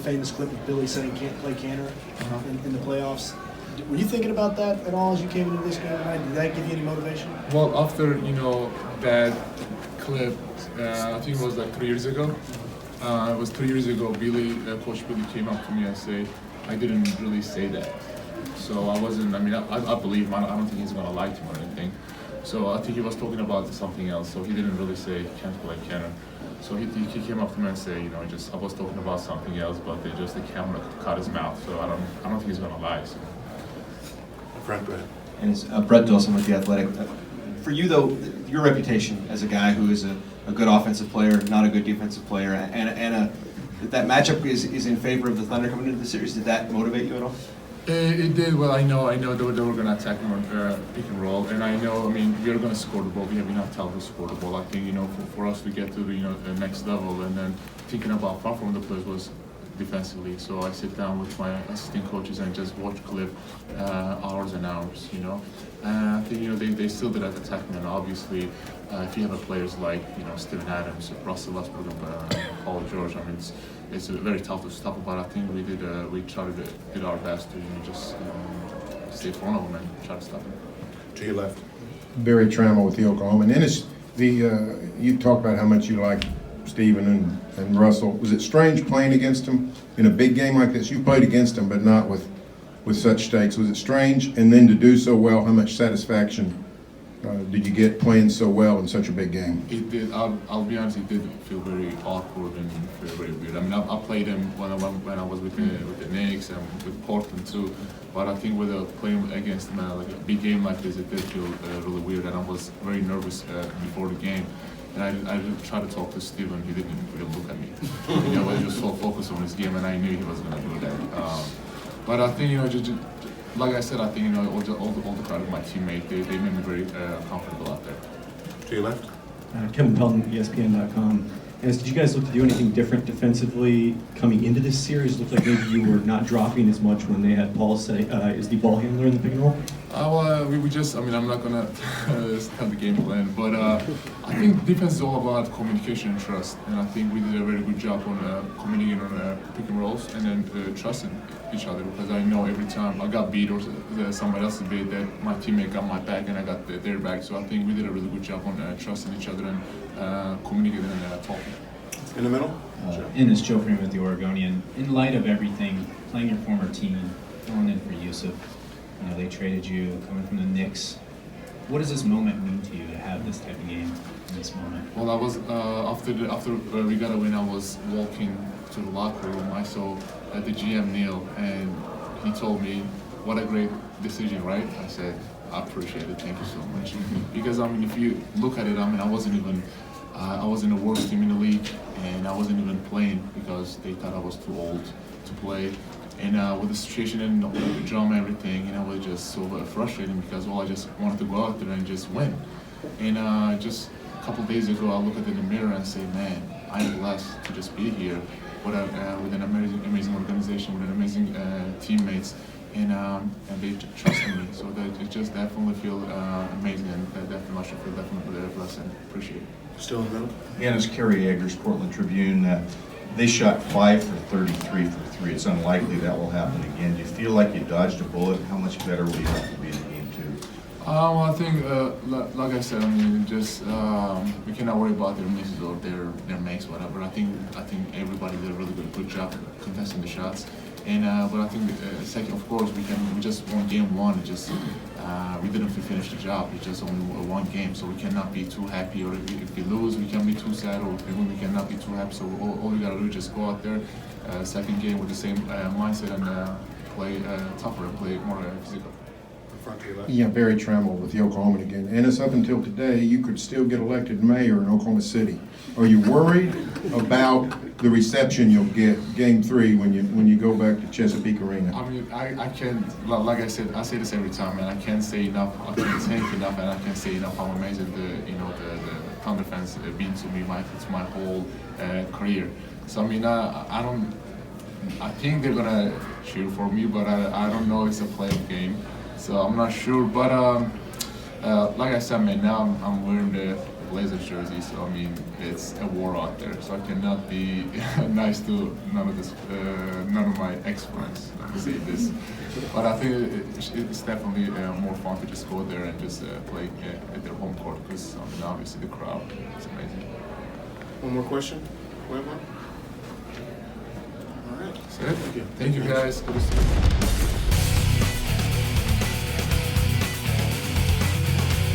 famous clip of Billy saying can't play Kanter in the playoffs. Were you thinking about that at all as you came into this game tonight? Did that give you any motivation? Well, after that clip, I think it was like 3 years ago. It was 3 years ago. Coach Billy came up to me and said, "I didn't really say that." So I wasn't. I mean, I believe him. I don't think he's gonna lie to me or anything. So I think he was talking about something else. So he didn't really say can't play Kanter. So he came up to me and said, I was talking about something else, but the camera cut his mouth. So I don't think he's gonna lie. So. Frank, go ahead. And it's Brett Dawson with The Athletic. For you, though, your reputation as a guy who is a good offensive player, not a good defensive player, and that matchup is in favor of the Thunder coming into the series, did that motivate you at all? It did. Well, I know they were going to attack him on pick and roll, and I mean, we are going to score the ball. We have enough talent to score the ball. I think, for us to get to the next level, and then thinking about far from the players was defensively. So I sit down with my assistant coaches and just watch clip hours and hours, And I think, they still did attack me, and obviously, if you have players like, Steven Adams, Russell Westbrook, Paul George, I mean, it's very tough to stop, but I think we did our best to, just stay in front of them and try to stop them. To your left. Barry Trammell with the Oklahoma. And Enes, you talked about how much you like Steven and Russell. Was it strange playing against them in a big game like this? You played against them, but not with such stakes. Was it strange? And then to do so well, how much satisfaction did you get playing so well in such a big game? It did. I'll be honest. It did feel very awkward and very weird. I mean, I played them when I was with the Knicks and with Portland too. But I think with playing against them like a big game like this, it did feel really weird. And I was very nervous before the game. And I tried to talk to Steven. He didn't really look at me. He was just so focused on his game, and I knew he wasn't going to do that. But I think just like I said, I think all the crowd of my teammates, they made me very comfortable out there. To your left. Kevin Pelton, ESPN.com. Enes, did you guys look to do anything different defensively coming into this series? It looked like maybe you were not dropping as much when they had Paul say, is the ball handler in the pick and roll? We just, I'm not going to start the game plan, but I think defense is all about communication and trust, and I think we did a very good job on communicating on pick and rolls and then trusting each other, because I know every time I got beat or somebody else beat, that my teammate got my back and I got their back, so I think we did a really good job on trusting each other and communicating and talking. In the middle? Enes, Joe Freeman with the Oregonian. In light of everything, playing your former team, filling in for Yusuf, they traded you, coming from the Knicks. What does this moment mean to you to have this type of game in this moment? Well, I was after we got a win, I was walking to the locker room. I saw the GM Neil, and he told me, "What a great decision, right?" I said, "I appreciate it. Thank you so much." Because if you look at it, I wasn't even. I was in the worst team in the league, and I wasn't even playing because they thought I was too old to play. And with the situation and the drama and everything, it was just so frustrating because I just wanted to go out there and just win. And just a couple of days ago, I look at it in the mirror and say, "Man, I'm blessed to just be here with an amazing organization, with an amazing teammates, and they trusted me. So that it just definitely feel amazing, and definitely I should feel definitely blessed and appreciate it." Still in the middle. Enes, Kerry Eggers, Portland Tribune. They shot 5 for 33 for 3. It's unlikely that will happen again. Do you feel like you dodged a bullet? How much better will you have to be in game 2? I think, like I said, just we cannot worry about their misses or their makes, whatever. I think everybody did a really good job contesting the shots. And but I think second, of course, we just won game 1. It just we didn't finish the job. It's just only one game, so we cannot be too happy. Or if we lose, we can't be too sad. Or if we win, we cannot be too happy. So all we gotta do is just go out there, second game with the same mindset and play tougher and play more physical. Yeah, Barry Trammell with the Oklahoma again. And it's up until today, you could still get elected mayor in Oklahoma City. Are you worried about the reception you'll get Game 3 when you go back to Chesapeake Arena? I can't, like I said, I say this every time, and I can't say enough. I can't thank enough, and I can't say enough how amazing the Thunder fans have been to me my whole career. So I think they're gonna cheer for me, but I don't know. It's a playoff game. So I'm not sure, but like I said, now I'm wearing the Blazers jersey, so I mean it's a war out there. So I cannot be nice to none of my ex-friends. Let me say this, but I think it's definitely more fun to just go there and just play at their home court because I mean, obviously the crowd is amazing. One more question? We have one? All right. That's it. Thank you. Thank you guys. Good to see you.